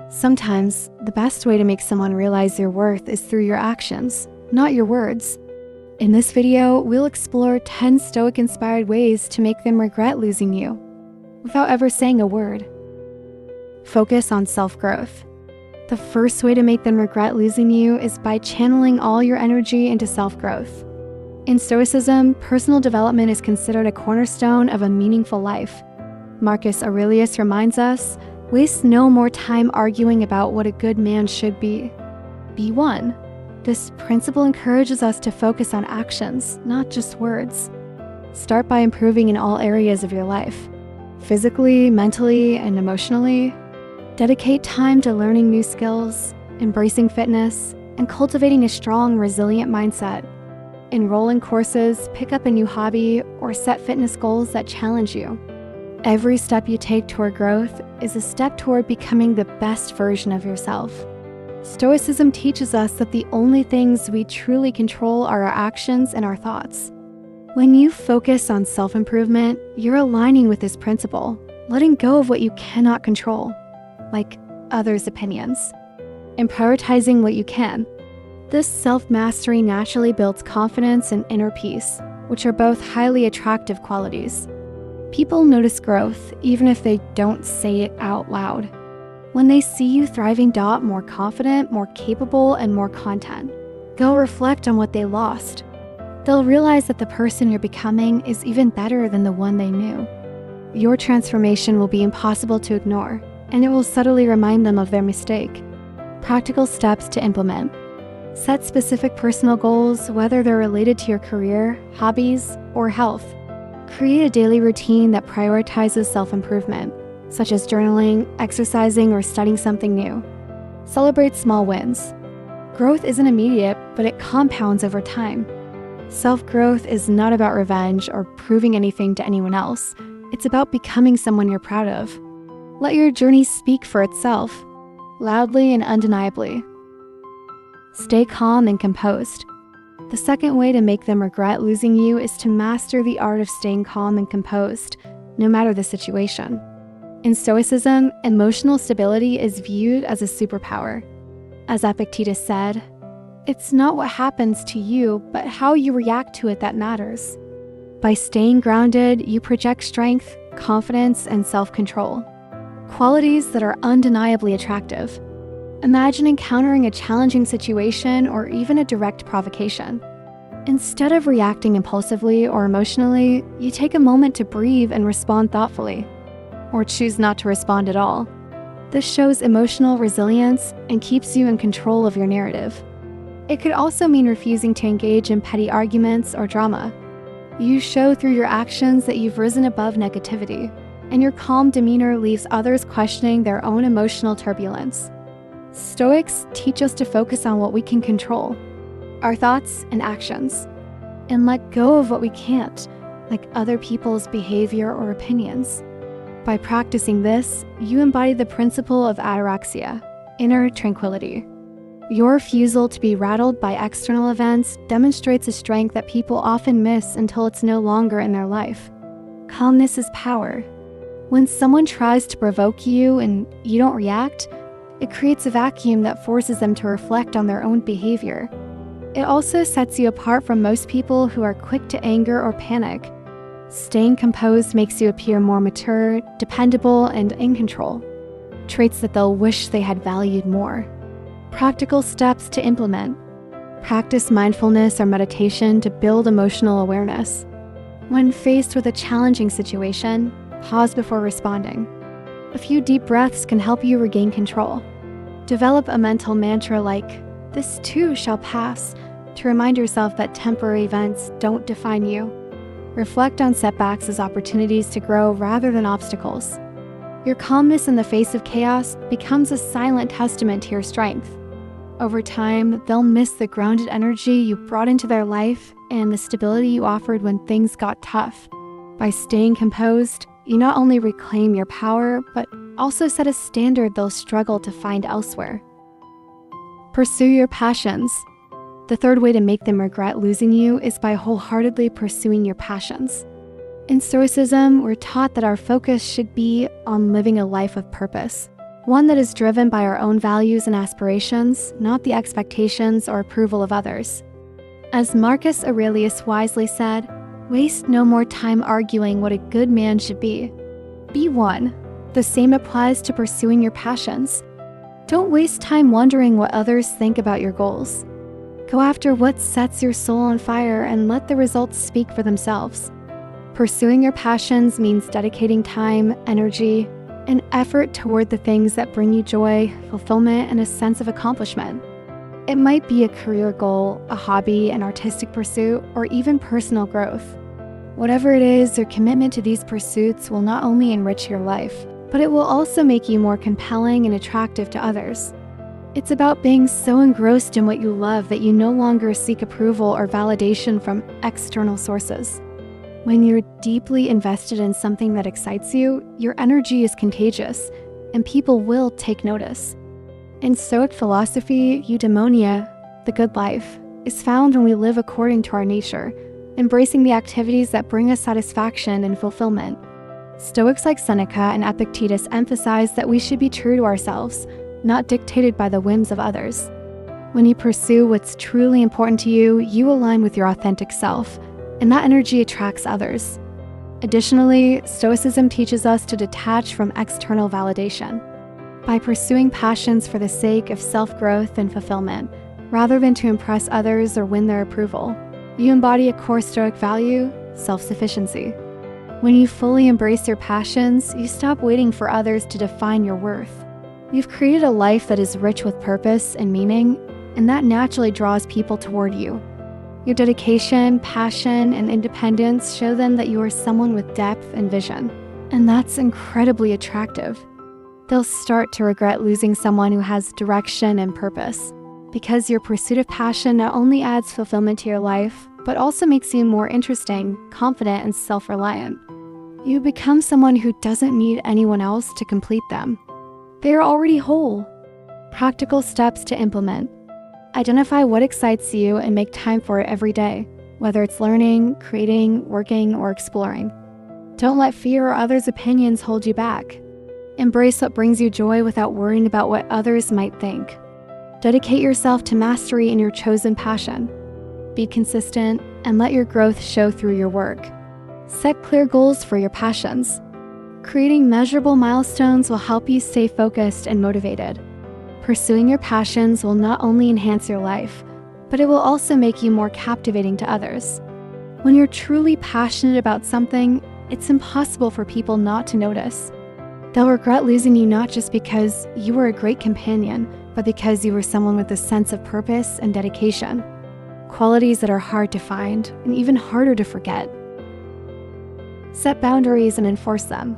Sometimes, the best way to make someone realize your worth is through your actions, not your words. In this video, we'll explore 10 Stoic-inspired ways to make them regret losing you, without ever saying a word. Focus on self-growth. The first way to make them regret losing you is by channeling all your energy into self-growth. In Stoicism, personal development is considered a cornerstone of a meaningful life. Marcus Aurelius reminds us, waste no more time arguing about what a good man should be. Be one. This principle encourages us to focus on actions, not just words. Start by improving in all areas of your life, physically, mentally, and emotionally. Dedicate time to learning new skills, embracing fitness, and cultivating a strong, resilient mindset. Enroll in courses, pick up a new hobby, or set fitness goals that challenge you. Every step you take toward growth is a step toward becoming the best version of yourself. Stoicism teaches us that the only things we truly control are our actions and our thoughts. When you focus on self-improvement, you're aligning with this principle, letting go of what you cannot control, like others' opinions, and prioritizing what you can. This self-mastery naturally builds confidence and inner peace, which are both highly attractive qualities. People notice growth even if they don't say it out loud. When they see you thriving, more confident, more capable, and more content, go reflect on what they lost. They'll realize that the person you're becoming is even better than the one they knew. Your transformation will be impossible to ignore, and it will subtly remind them of their mistake. Practical steps to implement. Set specific personal goals, whether they're related to your career, hobbies, or health. Create a daily routine that prioritizes self-improvement, such as journaling, exercising, or studying something new. Celebrate small wins. Growth isn't immediate, but it compounds over time. Self-growth is not about revenge or proving anything to anyone else. It's about becoming someone you're proud of. Let your journey speak for itself, loudly and undeniably. Stay calm and composed. The second way to make them regret losing you is to master the art of staying calm and composed, no matter the situation. In Stoicism, emotional stability is viewed as a superpower. As Epictetus said, "It's not what happens to you, but how you react to it that matters." By staying grounded, you project strength, confidence, and self-control, qualities that are undeniably attractive. Imagine encountering a challenging situation or even a direct provocation. Instead of reacting impulsively or emotionally, you take a moment to breathe and respond thoughtfully, or choose not to respond at all. This shows emotional resilience and keeps you in control of your narrative. It could also mean refusing to engage in petty arguments or drama. You show through your actions that you've risen above negativity, and your calm demeanor leaves others questioning their own emotional turbulence. Stoics teach us to focus on what we can control, our thoughts and actions, and let go of what we can't, like other people's behavior or opinions. By practicing this, you embody the principle of ataraxia, inner tranquility. Your refusal to be rattled by external events demonstrates a strength that people often miss until it's no longer in their life. Calmness is power. When someone tries to provoke you and you don't react, it creates a vacuum that forces them to reflect on their own behavior. It also sets you apart from most people who are quick to anger or panic. Staying composed makes you appear more mature, dependable, and in control, traits that they'll wish they had valued more. Practical steps to implement. Practice mindfulness or meditation to build emotional awareness. When faced with a challenging situation, pause before responding. A few deep breaths can help you regain control. Develop a mental mantra like, "This too shall pass," to remind yourself that temporary events don't define you. Reflect on setbacks as opportunities to grow rather than obstacles. Your calmness in the face of chaos becomes a silent testament to your strength. Over time, they'll miss the grounded energy you brought into their life and the stability you offered when things got tough. By staying composed, you not only reclaim your power, but also set a standard they'll struggle to find elsewhere. Pursue your passions. The third way to make them regret losing you is by wholeheartedly pursuing your passions. In Stoicism, we're taught that our focus should be on living a life of purpose, one that is driven by our own values and aspirations, not the expectations or approval of others. As Marcus Aurelius wisely said, "Waste no more time arguing what a good man should be. Be one." The same applies to pursuing your passions. Don't waste time wondering what others think about your goals. Go after what sets your soul on fire and let the results speak for themselves. Pursuing your passions means dedicating time, energy, and effort toward the things that bring you joy, fulfillment, and a sense of accomplishment. It might be a career goal, a hobby, an artistic pursuit, or even personal growth. Whatever it is, your commitment to these pursuits will not only enrich your life, but it will also make you more compelling and attractive to others. It's about being so engrossed in what you love that you no longer seek approval or validation from external sources. When you're deeply invested in something that excites you, your energy is contagious, and people will take notice. In Stoic philosophy, eudaimonia, the good life, is found when we live according to our nature, embracing the activities that bring us satisfaction and fulfillment. Stoics like Seneca and Epictetus emphasize that we should be true to ourselves, not dictated by the whims of others. When you pursue what's truly important to you, you align with your authentic self, and that energy attracts others. Additionally, Stoicism teaches us to detach from external validation. By pursuing passions for the sake of self-growth and fulfillment, rather than to impress others or win their approval, you embody a core Stoic value, self-sufficiency. When you fully embrace your passions, you stop waiting for others to define your worth. You've created a life that is rich with purpose and meaning, and that naturally draws people toward you. Your dedication, passion, and independence show them that you are someone with depth and vision, and that's incredibly attractive. They'll start to regret losing someone who has direction and purpose, because your pursuit of passion not only adds fulfillment to your life, but also makes you more interesting, confident, and self-reliant. You become someone who doesn't need anyone else to complete them. They are already whole. Practical steps to implement. Identify what excites you and make time for it every day, whether it's learning, creating, working, or exploring. Don't let fear or others' opinions hold you back. Embrace what brings you joy without worrying about what others might think. Dedicate yourself to mastery in your chosen passion. Be consistent and let your growth show through your work. Set clear goals for your passions. Creating measurable milestones will help you stay focused and motivated. Pursuing your passions will not only enhance your life, but it will also make you more captivating to others. When you're truly passionate about something, it's impossible for people not to notice. They'll regret losing you not just because you were a great companion, but because you were someone with a sense of purpose and dedication. Qualities that are hard to find and even harder to forget. Set boundaries and enforce them.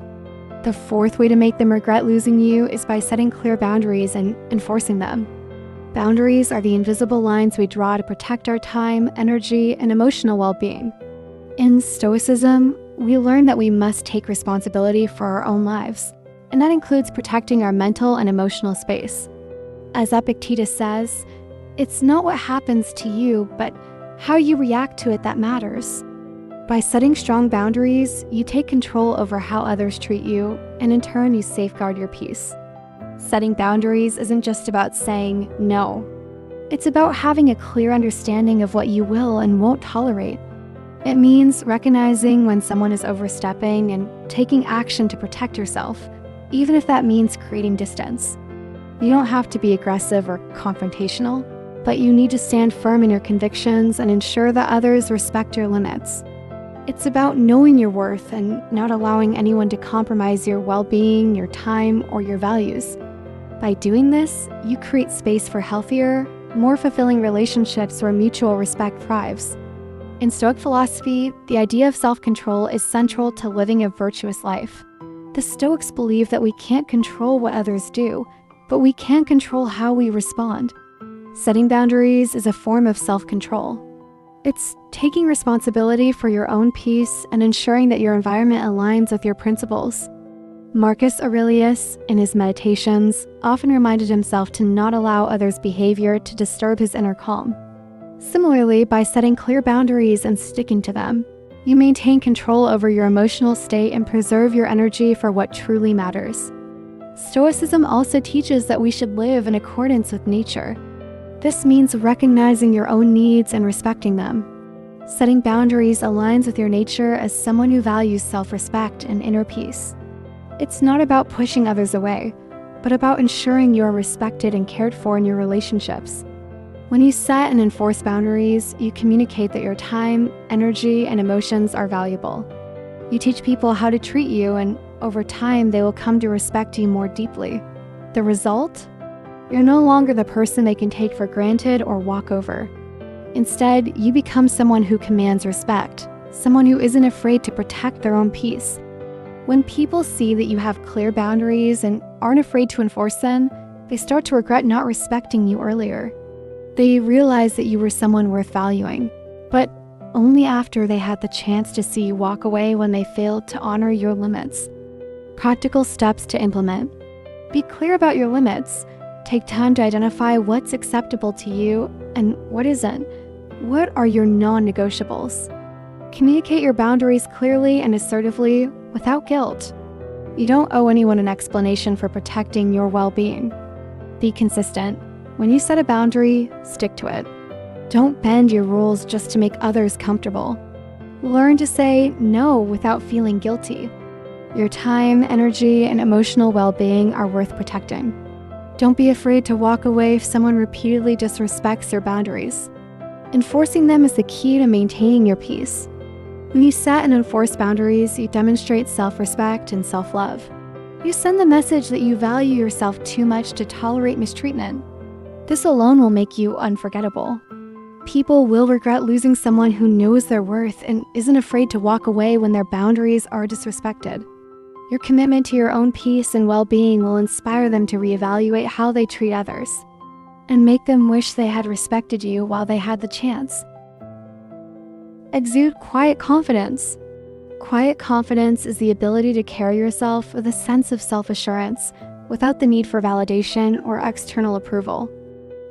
The fourth way to make them regret losing you is by setting clear boundaries and enforcing them. Boundaries are the invisible lines we draw to protect our time, energy, and emotional well-being. In Stoicism, we learn that we must take responsibility for our own lives, and that includes protecting our mental and emotional space. As Epictetus says, it's not what happens to you, but how you react to it that matters. By setting strong boundaries, you take control over how others treat you, and in turn, you safeguard your peace. Setting boundaries isn't just about saying no. It's about having a clear understanding of what you will and won't tolerate. It means recognizing when someone is overstepping and taking action to protect yourself, even if that means creating distance. You don't have to be aggressive or confrontational, but you need to stand firm in your convictions and ensure that others respect your limits. It's about knowing your worth and not allowing anyone to compromise your well-being, your time, or your values. By doing this, you create space for healthier, more fulfilling relationships where mutual respect thrives. In Stoic philosophy, the idea of self-control is central to living a virtuous life. The Stoics believe that we can't control what others do, but we can control how we respond. Setting boundaries is a form of self-control. It's taking responsibility for your own peace and ensuring that your environment aligns with your principles. Marcus Aurelius, in his meditations, often reminded himself to not allow others' behavior to disturb his inner calm. Similarly, by setting clear boundaries and sticking to them, you maintain control over your emotional state and preserve your energy for what truly matters. Stoicism also teaches that we should live in accordance with nature. This means recognizing your own needs and respecting them. Setting boundaries aligns with your nature as someone who values self-respect and inner peace. It's not about pushing others away, but about ensuring you are respected and cared for in your relationships. When you set and enforce boundaries, you communicate that your time, energy, and emotions are valuable. You teach people how to treat you, and over time, they will come to respect you more deeply. The result? You're no longer the person they can take for granted or walk over. Instead, you become someone who commands respect, someone who isn't afraid to protect their own peace. When people see that you have clear boundaries and aren't afraid to enforce them, they start to regret not respecting you earlier. They realize that you were someone worth valuing, but only after they had the chance to see you walk away when they failed to honor your limits. Practical steps to implement. Be clear about your limits. Take time to identify what's acceptable to you and what isn't. What are your non-negotiables? Communicate your boundaries clearly and assertively without guilt. You don't owe anyone an explanation for protecting your well-being. Be consistent. When you set a boundary, stick to it. Don't bend your rules just to make others comfortable. Learn to say no without feeling guilty. Your time, energy, and emotional well-being are worth protecting. Don't be afraid to walk away if someone repeatedly disrespects your boundaries. Enforcing them is the key to maintaining your peace. When you set and enforce boundaries, you demonstrate self-respect and self-love. You send the message that you value yourself too much to tolerate mistreatment. This alone will make you unforgettable. People will regret losing someone who knows their worth and isn't afraid to walk away when their boundaries are disrespected. Your commitment to your own peace and well-being will inspire them to reevaluate how they treat others and make them wish they had respected you while they had the chance. Exude quiet confidence. Quiet confidence is the ability to carry yourself with a sense of self-assurance without the need for validation or external approval.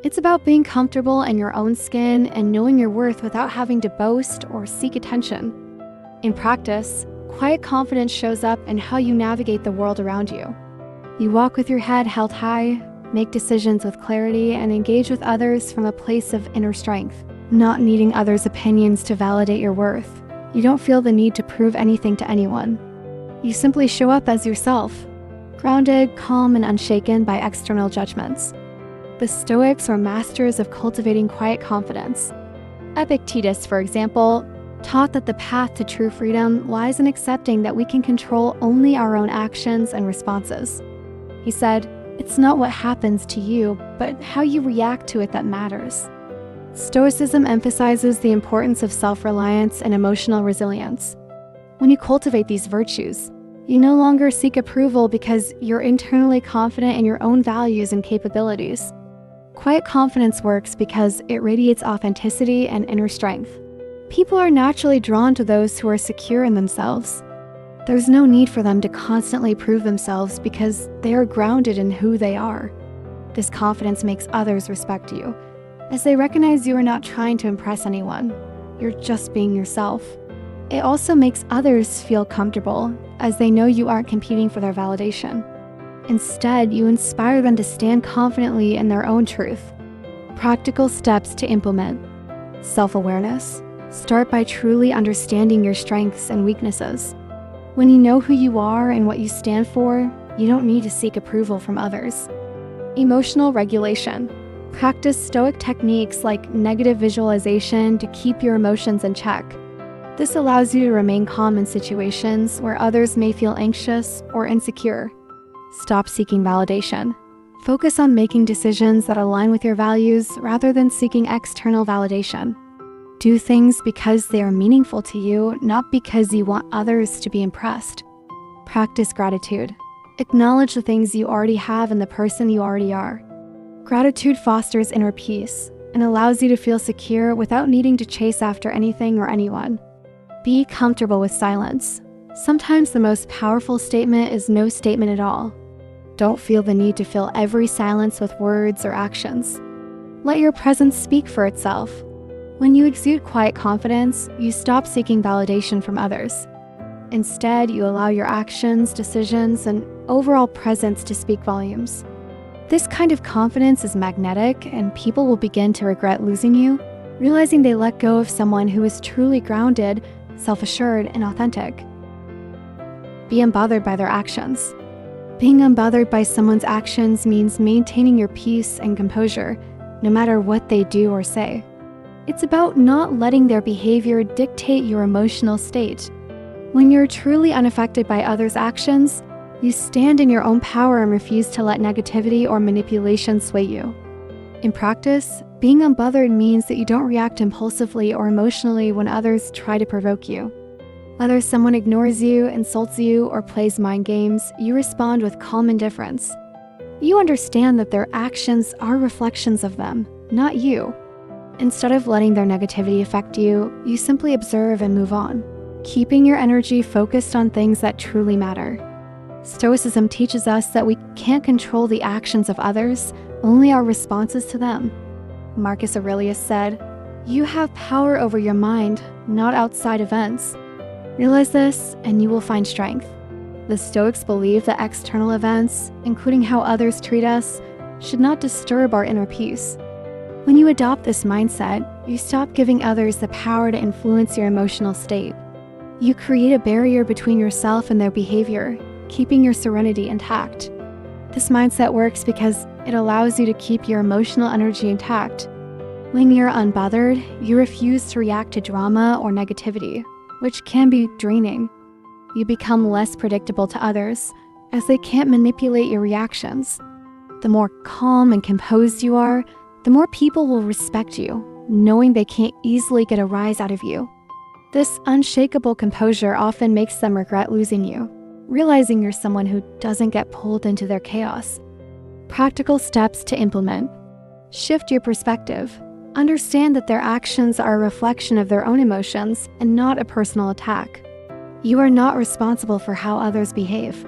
It's about being comfortable in your own skin and knowing your worth without having to boast or seek attention. In practice, quiet confidence shows up in how you navigate the world around you. You walk with your head held high, make decisions with clarity, and engage with others from a place of inner strength, not needing others' opinions to validate your worth. You don't feel the need to prove anything to anyone. You simply show up as yourself, grounded, calm, and unshaken by external judgments. The Stoics were masters of cultivating quiet confidence. Epictetus, for example, taught that the path to true freedom lies in accepting that we can control only our own actions and responses. He said, "It's not what happens to you, but how you react to it that matters." Stoicism emphasizes the importance of self-reliance and emotional resilience. When you cultivate these virtues, you no longer seek approval because you're internally confident in your own values and capabilities. Quiet confidence works because it radiates authenticity and inner strength. People are naturally drawn to those who are secure in themselves. There's no need for them to constantly prove themselves because they are grounded in who they are. This confidence makes others respect you, as they recognize you are not trying to impress anyone. You're just being yourself. It also makes others feel comfortable, as they know you aren't competing for their validation. Instead, you inspire them to stand confidently in their own truth. Practical steps to implement. Self-awareness. Start by truly understanding your strengths and weaknesses. When you know who you are and what you stand for, you don't need to seek approval from others. Emotional regulation. Practice Stoic techniques like negative visualization to keep your emotions in check. This allows you to remain calm in situations where others may feel anxious or insecure. Stop seeking validation. Focus on making decisions that align with your values rather than seeking external validation. Do things because they are meaningful to you, not because you want others to be impressed. Practice gratitude. Acknowledge the things you already have and the person you already are. Gratitude fosters inner peace and allows you to feel secure without needing to chase after anything or anyone. Be comfortable with silence. Sometimes the most powerful statement is no statement at all. Don't feel the need to fill every silence with words or actions. Let your presence speak for itself. When you exude quiet confidence, you stop seeking validation from others. Instead, you allow your actions, decisions, and overall presence to speak volumes. This kind of confidence is magnetic, and people will begin to regret losing you, realizing they let go of someone who is truly grounded, self-assured, and authentic. Be unbothered by their actions. Being unbothered by someone's actions means maintaining your peace and composure, no matter what they do or say. It's about not letting their behavior dictate your emotional state. When you're truly unaffected by others' actions, you stand in your own power and refuse to let negativity or manipulation sway you. In practice, being unbothered means that you don't react impulsively or emotionally when others try to provoke you. Whether someone ignores you, insults you, or plays mind games, you respond with calm indifference. You understand that their actions are reflections of them, not you. Instead of letting their negativity affect you, you simply observe and move on, keeping your energy focused on things that truly matter. Stoicism teaches us that we can't control the actions of others, only our responses to them. Marcus Aurelius said, "You have power over your mind, not outside events." Realize this, and you will find strength. The Stoics believe that external events, including how others treat us, should not disturb our inner peace. When you adopt this mindset, you stop giving others the power to influence your emotional state. You create a barrier between yourself and their behavior, keeping your serenity intact. This mindset works because it allows you to keep your emotional energy intact. When you're unbothered, you refuse to react to drama or negativity, which can be draining. You become less predictable to others, as they can't manipulate your reactions. The more calm and composed you are, the more people will respect you, knowing they can't easily get a rise out of you. This unshakable composure often makes them regret losing you, realizing you're someone who doesn't get pulled into their chaos. Practical steps to implement. Shift your perspective. Understand that their actions are a reflection of their own emotions and not a personal attack. You are not responsible for how others behave.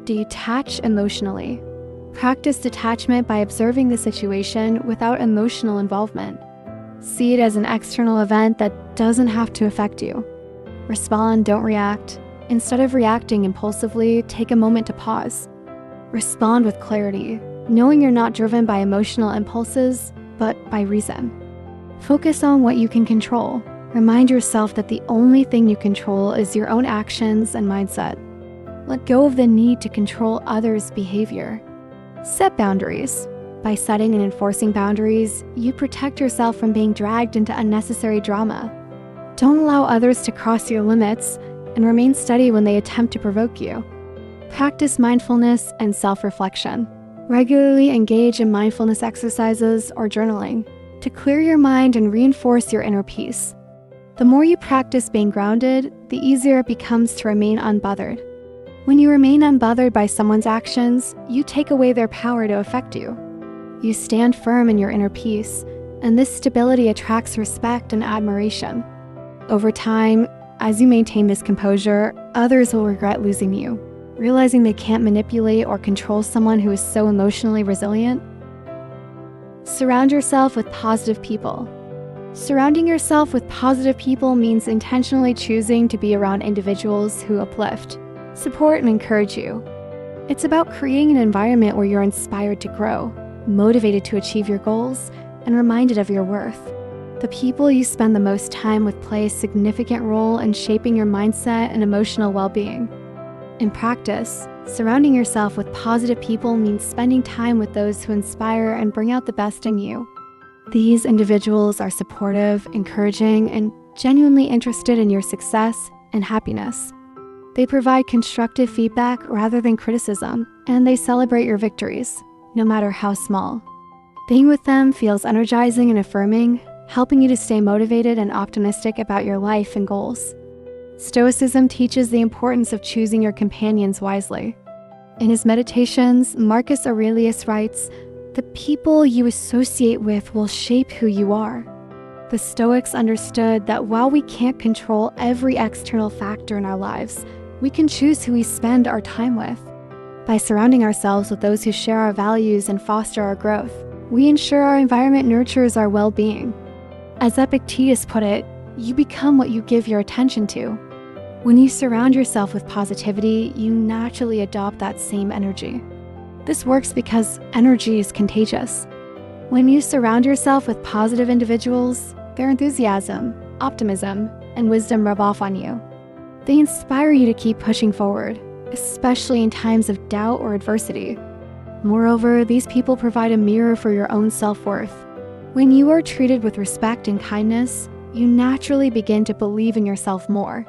Detach emotionally. Practice detachment by observing the situation without emotional involvement. See it as an external event that doesn't have to affect you. Respond, don't react. Instead of reacting impulsively, take a moment to pause. Respond with clarity, knowing you're not driven by emotional impulses, but by reason. Focus on what you can control. Remind yourself that the only thing you control is your own actions and mindset. Let go of the need to control others' behavior. Set boundaries. By setting and enforcing boundaries, you protect yourself from being dragged into unnecessary drama. Don't allow others to cross your limits, and remain steady when they attempt to provoke you. Practice mindfulness and self-reflection. Regularly engage in mindfulness exercises or journaling to clear your mind and reinforce your inner peace. The more you practice being grounded, the easier it becomes to remain unbothered. When you remain unbothered by someone's actions, you take away their power to affect you. You stand firm in your inner peace, and this stability attracts respect and admiration. Over time, as you maintain this composure, others will regret losing you, realizing they can't manipulate or control someone who is so emotionally resilient. Surround yourself with positive people. Surrounding yourself with positive people means intentionally choosing to be around individuals who uplift, support, and encourage you. It's about creating an environment where you're inspired to grow, motivated to achieve your goals, and reminded of your worth. The people you spend the most time with play a significant role in shaping your mindset and emotional well-being. In practice, surrounding yourself with positive people means spending time with those who inspire and bring out the best in you. These individuals are supportive, encouraging, and genuinely interested in your success and happiness. They provide constructive feedback rather than criticism, and they celebrate your victories, no matter how small. Being with them feels energizing and affirming, helping you to stay motivated and optimistic about your life and goals. Stoicism teaches the importance of choosing your companions wisely. In his Meditations, Marcus Aurelius writes, "The people you associate with will shape who you are." The Stoics understood that while we can't control every external factor in our lives, we can choose who we spend our time with. By surrounding ourselves with those who share our values and foster our growth, we ensure our environment nurtures our well-being. As Epictetus put it, you become what you give your attention to. When you surround yourself with positivity, you naturally adopt that same energy. This works because energy is contagious. When you surround yourself with positive individuals, their enthusiasm, optimism, and wisdom rub off on you. They inspire you to keep pushing forward, especially in times of doubt or adversity. Moreover, these people provide a mirror for your own self-worth. When you are treated with respect and kindness, you naturally begin to believe in yourself more.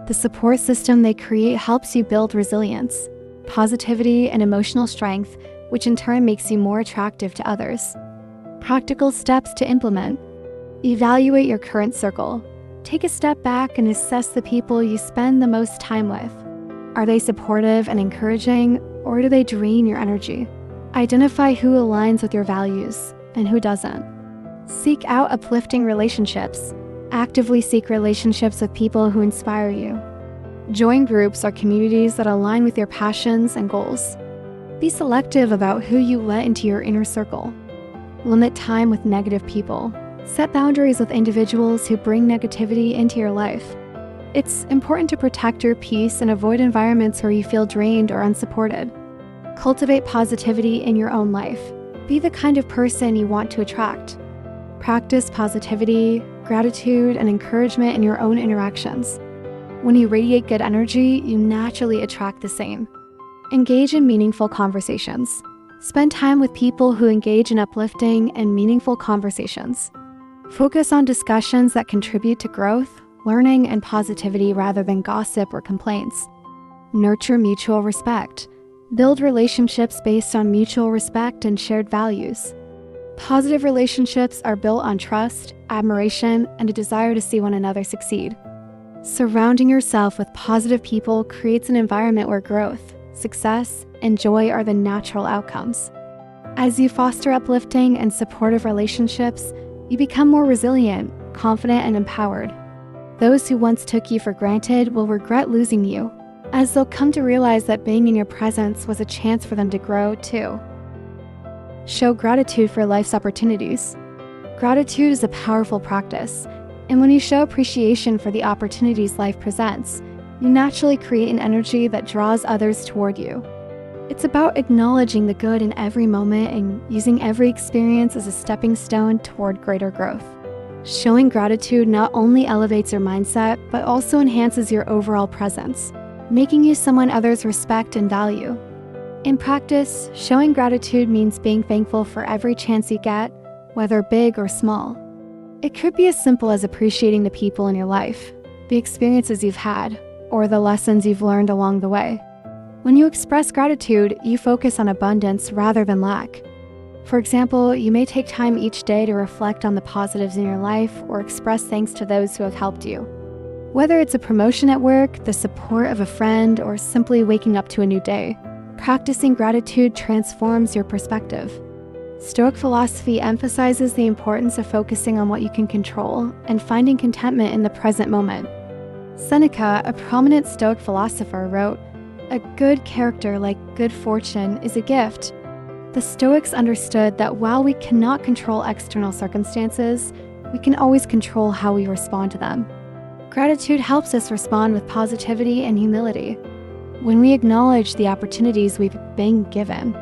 The support system they create helps you build resilience, positivity, and emotional strength, which in turn makes you more attractive to others. Practical steps to implement. Evaluate your current circle. Take a step back and assess the people you spend the most time with. Are they supportive and encouraging, or do they drain your energy? Identify who aligns with your values and who doesn't. Seek out uplifting relationships. Actively seek relationships with people who inspire you. Join groups or communities that align with your passions and goals. Be selective about who you let into your inner circle. Limit time with negative people. Set boundaries with individuals who bring negativity into your life. It's important to protect your peace and avoid environments where you feel drained or unsupported. Cultivate positivity in your own life. Be the kind of person you want to attract. Practice positivity, gratitude, and encouragement in your own interactions. When you radiate good energy, you naturally attract the same. Engage in meaningful conversations. Spend time with people who engage in uplifting and meaningful conversations. Focus on discussions that contribute to growth, learning, and positivity rather than gossip or complaints. Nurture mutual respect. Build relationships based on mutual respect and shared values. Positive relationships are built on trust, admiration, and a desire to see one another succeed. Surrounding yourself with positive people creates an environment where growth, success, and joy are the natural outcomes. As you foster uplifting and supportive relationships, you become more resilient, confident, and empowered. Those who once took you for granted will regret losing you, as they'll come to realize that being in your presence was a chance for them to grow too. Show gratitude for life's opportunities. Gratitude is a powerful practice, and when you show appreciation for the opportunities life presents, you naturally create an energy that draws others toward you. It's about acknowledging the good in every moment and using every experience as a stepping stone toward greater growth. Showing gratitude not only elevates your mindset, but also enhances your overall presence, making you someone others respect and value. In practice, showing gratitude means being thankful for every chance you get, whether big or small. It could be as simple as appreciating the people in your life, the experiences you've had, or the lessons you've learned along the way. When you express gratitude, you focus on abundance rather than lack. For example, you may take time each day to reflect on the positives in your life or express thanks to those who have helped you. Whether it's a promotion at work, the support of a friend, or simply waking up to a new day, practicing gratitude transforms your perspective. Stoic philosophy emphasizes the importance of focusing on what you can control and finding contentment in the present moment. Seneca, a prominent Stoic philosopher, wrote, "A good character, like good fortune, is a gift." The Stoics understood that while we cannot control external circumstances, we can always control how we respond to them. Gratitude helps us respond with positivity and humility. When we acknowledge the opportunities we've been given,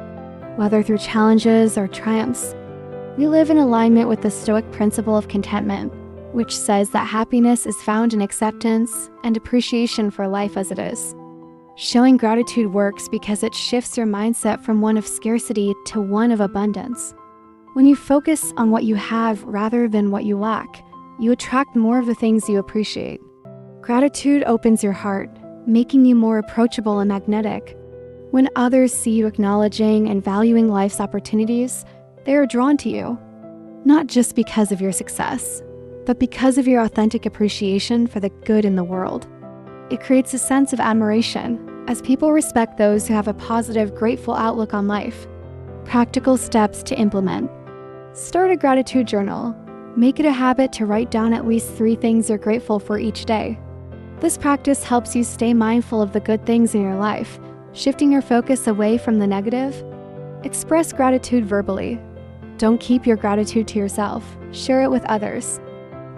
whether through challenges or triumphs, we live in alignment with the Stoic principle of contentment, which says that happiness is found in acceptance and appreciation for life as it is. Showing gratitude works because it shifts your mindset from one of scarcity to one of abundance. When you focus on what you have rather than what you lack, you attract more of the things you appreciate. Gratitude opens your heart, making you more approachable and magnetic. When others see you acknowledging and valuing life's opportunities, they are drawn to you, not just because of your success, but because of your authentic appreciation for the good in the world. It creates a sense of admiration, as people respect those who have a positive, grateful outlook on life. Practical steps to implement. Start a gratitude journal. Make it a habit to write down at least 3 things you're grateful for each day. This practice helps you stay mindful of the good things in your life, shifting your focus away from the negative. Express gratitude verbally. Don't keep your gratitude to yourself. Share it with others.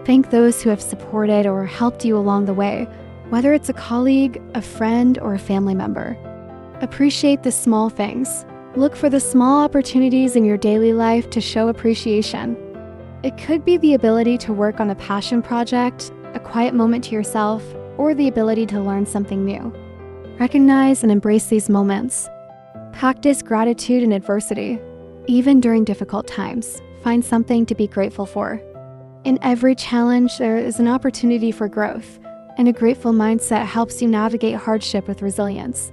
Thank those who have supported or helped you along the way, whether it's a colleague, a friend, or a family member. Appreciate the small things. Look for the small opportunities in your daily life to show appreciation. It could be the ability to work on a passion project, a quiet moment to yourself, or the ability to learn something new. Recognize and embrace these moments. Practice gratitude in adversity. Even during difficult times, find something to be grateful for. In every challenge, there is an opportunity for growth, and a grateful mindset helps you navigate hardship with resilience.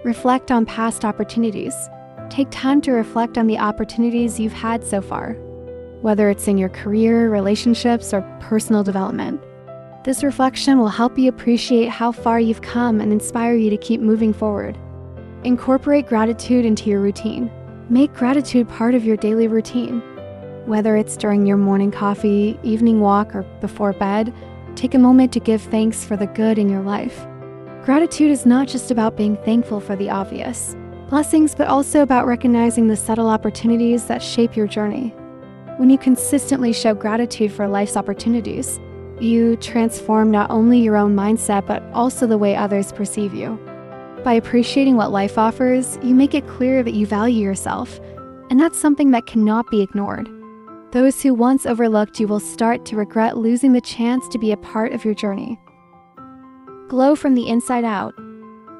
Reflect on past opportunities. Take time to reflect on the opportunities you've had so far, whether it's in your career, relationships, or personal development. This reflection will help you appreciate how far you've come and inspire you to keep moving forward. Incorporate gratitude into your routine. Make gratitude part of your daily routine. Whether it's during your morning coffee, evening walk, or before bed, take a moment to give thanks for the good in your life. Gratitude is not just about being thankful for the obvious blessings, but also about recognizing the subtle opportunities that shape your journey. When you consistently show gratitude for life's opportunities, you transform not only your own mindset, but also the way others perceive you. By appreciating what life offers, you make it clear that you value yourself, and that's something that cannot be ignored. Those who once overlooked you will start to regret losing the chance to be a part of your journey. Glow from the inside out.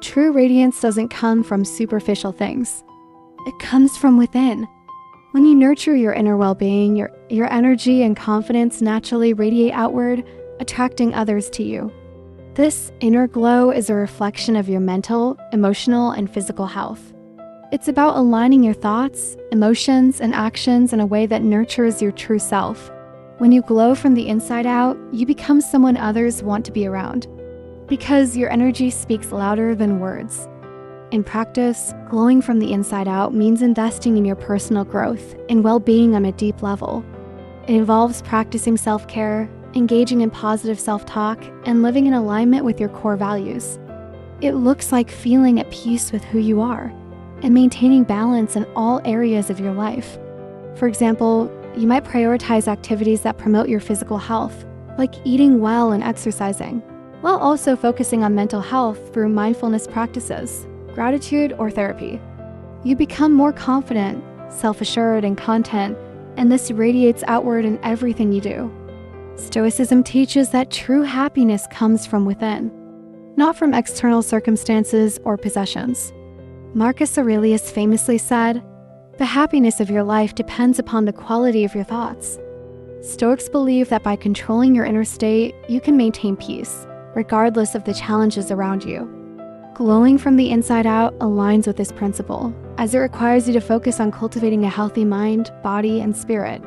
True radiance doesn't come from superficial things. It comes from within. When you nurture your inner well-being, your energy and confidence naturally radiate outward, attracting others to you. This inner glow is a reflection of your mental, emotional, and physical health. It's about aligning your thoughts, emotions, and actions in a way that nurtures your true self. When you glow from the inside out, you become someone others want to be around, because your energy speaks louder than words. In practice, glowing from the inside out means investing in your personal growth and well-being on a deep level. It involves practicing self-care, engaging in positive self-talk, and living in alignment with your core values. It looks like feeling at peace with who you are and maintaining balance in all areas of your life. For example, you might prioritize activities that promote your physical health, like eating well and exercising, while also focusing on mental health through mindfulness practices, gratitude, or therapy. You become more confident, self-assured, and content, and this radiates outward in everything you do. Stoicism teaches that true happiness comes from within, not from external circumstances or possessions. Marcus Aurelius famously said, "The happiness of your life depends upon the quality of your thoughts." Stoics believe that by controlling your inner state, you can maintain peace, regardless of the challenges around you. Glowing from the inside out aligns with this principle, as it requires you to focus on cultivating a healthy mind, body, and spirit.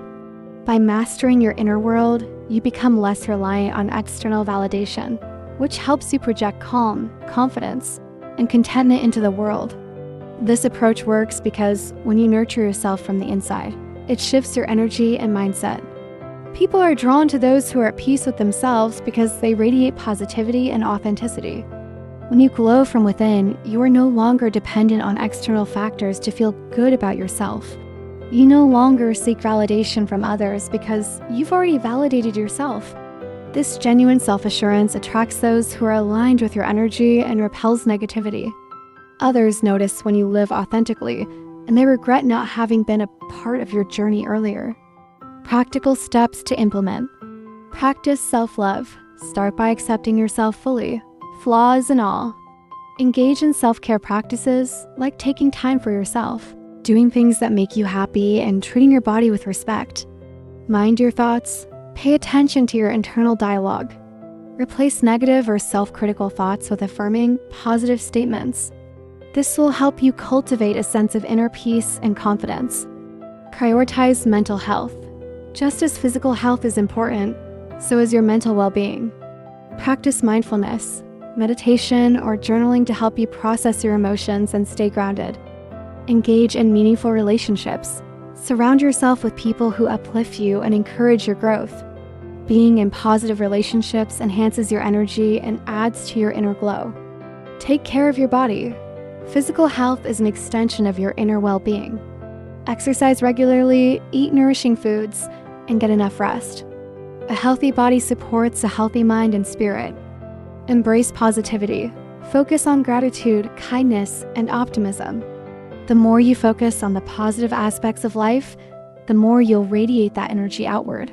By mastering your inner world, you become less reliant on external validation, which helps you project calm, confidence, and contentment into the world. This approach works because when you nurture yourself from the inside, it shifts your energy and mindset. People are drawn to those who are at peace with themselves because they radiate positivity and authenticity. When you glow from within, you are no longer dependent on external factors to feel good about yourself. You no longer seek validation from others because you've already validated yourself. This genuine self-assurance attracts those who are aligned with your energy and repels negativity. Others notice when you live authentically, and they regret not having been a part of your journey earlier. Practical steps to implement. Practice self-love. Start by accepting yourself fully, flaws and all. Engage in self-care practices like taking time for yourself, doing things that make you happy, and treating your body with respect. Mind your thoughts. Pay attention to your internal dialogue. Replace negative or self-critical thoughts with affirming, positive statements. This will help you cultivate a sense of inner peace and confidence. Prioritize mental health. Just as physical health is important, so is your mental well-being. Practice mindfulness, meditation, or journaling to help you process your emotions and stay grounded. Engage in meaningful relationships. Surround yourself with people who uplift you and encourage your growth. Being in positive relationships enhances your energy and adds to your inner glow. Take care of your body. Physical health is an extension of your inner well-being. Exercise regularly, eat nourishing foods, and get enough rest. A healthy body supports a healthy mind and spirit. Embrace positivity. Focus on gratitude, kindness, and optimism. The more you focus on the positive aspects of life, the more you'll radiate that energy outward.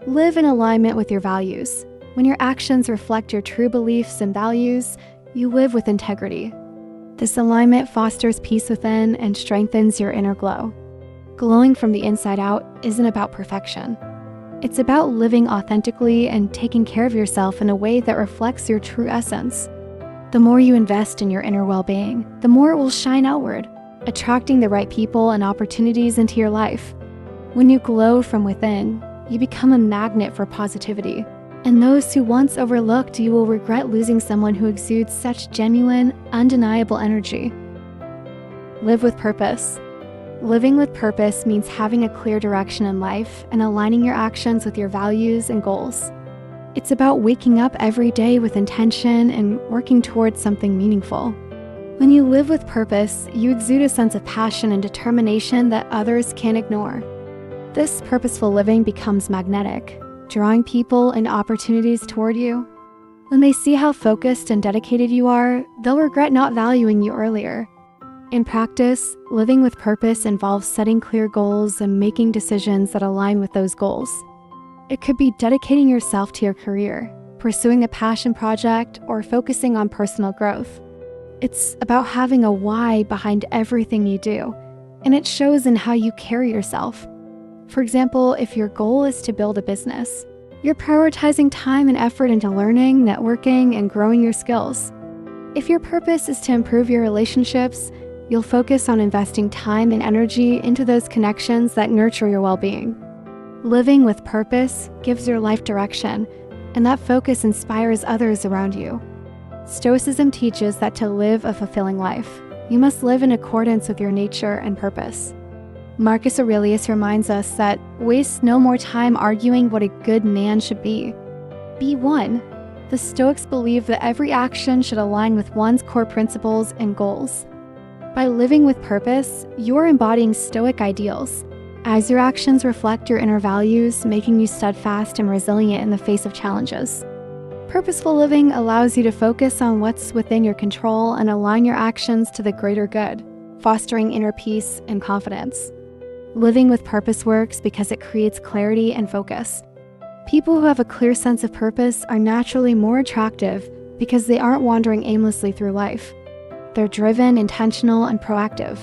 Live in alignment with your values. When your actions reflect your true beliefs and values, you live with integrity. This alignment fosters peace within and strengthens your inner glow. Glowing from the inside out isn't about perfection. It's about living authentically and taking care of yourself in a way that reflects your true essence. The more you invest in your inner well-being, the more it will shine outward, attracting the right people and opportunities into your life. When you glow from within, you become a magnet for positivity. And those who once overlooked you will regret losing someone who exudes such genuine, undeniable energy. Live with purpose. Living with purpose means having a clear direction in life and aligning your actions with your values and goals. It's about waking up every day with intention and working towards something meaningful. When you live with purpose, you exude a sense of passion and determination that others can't ignore. This purposeful living becomes magnetic, drawing people and opportunities toward you. When they see how focused and dedicated you are, they'll regret not valuing you earlier. In practice, living with purpose involves setting clear goals and making decisions that align with those goals. It could be dedicating yourself to your career, pursuing a passion project, or focusing on personal growth. It's about having a why behind everything you do, and it shows in how you carry yourself. For example, if your goal is to build a business, you're prioritizing time and effort into learning, networking, and growing your skills. If your purpose is to improve your relationships, you'll focus on investing time and energy into those connections that nurture your well-being. Living with purpose gives your life direction, and that focus inspires others around you. Stoicism teaches that to live a fulfilling life, you must live in accordance with your nature and purpose. Marcus Aurelius reminds us that waste no more time arguing what a good man should be. Be one. The Stoics believe that every action should align with one's core principles and goals. By living with purpose, you're embodying Stoic ideals, as your actions reflect your inner values, making you steadfast and resilient in the face of challenges. Purposeful living allows you to focus on what's within your control and align your actions to the greater good, fostering inner peace and confidence. Living with purpose works because it creates clarity and focus. People who have a clear sense of purpose are naturally more attractive because they aren't wandering aimlessly through life. They're driven, intentional, and proactive.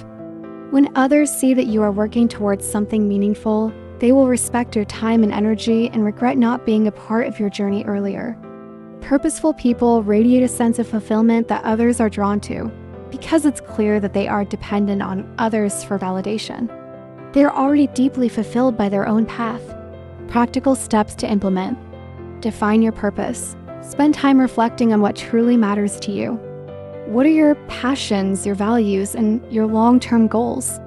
When others see that you are working towards something meaningful, they will respect your time and energy and regret not being a part of your journey earlier. Purposeful people radiate a sense of fulfillment that others are drawn to, because it's clear that they are dependent on others for validation. They are already deeply fulfilled by their own path. Practical steps to implement. Define your purpose. Spend time reflecting on what truly matters to you. What are your passions, your values, and your long-term goals?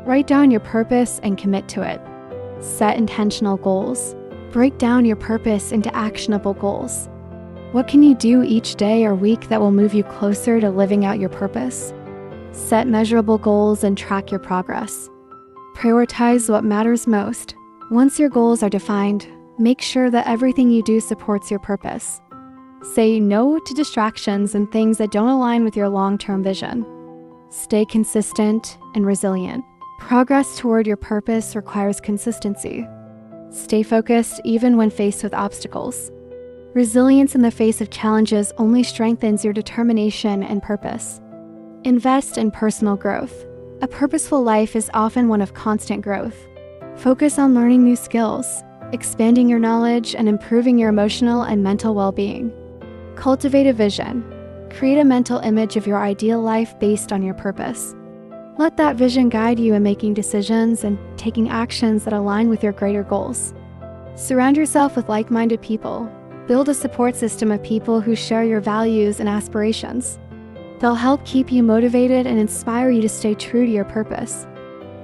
Write down your purpose and commit to it. Set intentional goals. Break down your purpose into actionable goals. What can you do each day or week that will move you closer to living out your purpose? Set measurable goals and track your progress. Prioritize what matters most. Once your goals are defined, make sure that everything you do supports your purpose. Say no to distractions and things that don't align with your long-term vision. Stay consistent and resilient. Progress toward your purpose requires consistency. Stay focused even when faced with obstacles. Resilience in the face of challenges only strengthens your determination and purpose. Invest in personal growth. A purposeful life is often one of constant growth. Focus on learning new skills, expanding your knowledge, and improving your emotional and mental well-being. Cultivate a vision. Create a mental image of your ideal life based on your purpose. Let that vision guide you in making decisions and taking actions that align with your greater goals. Surround yourself with like-minded people. Build a support system of people who share your values and aspirations. They'll help keep you motivated and inspire you to stay true to your purpose.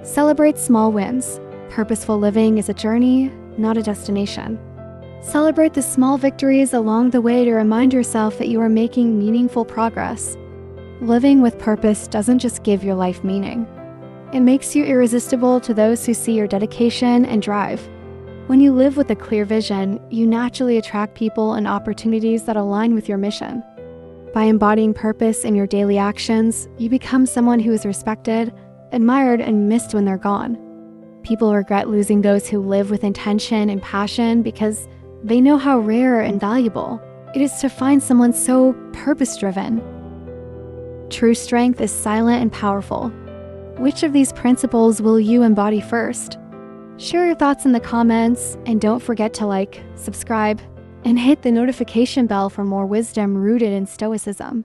Celebrate small wins. Purposeful living is a journey, not a destination. Celebrate the small victories along the way to remind yourself that you are making meaningful progress. Living with purpose doesn't just give your life meaning. It makes you irresistible to those who see your dedication and drive. When you live with a clear vision, you naturally attract people and opportunities that align with your mission. By embodying purpose in your daily actions, you become someone who is respected, admired, and missed when they're gone. People regret losing those who live with intention and passion because they know how rare and valuable it is to find someone so purpose-driven. True strength is silent and powerful. Which of these principles will you embody first? Share your thoughts in the comments, and don't forget to like, subscribe, and hit the notification bell for more wisdom rooted in Stoicism.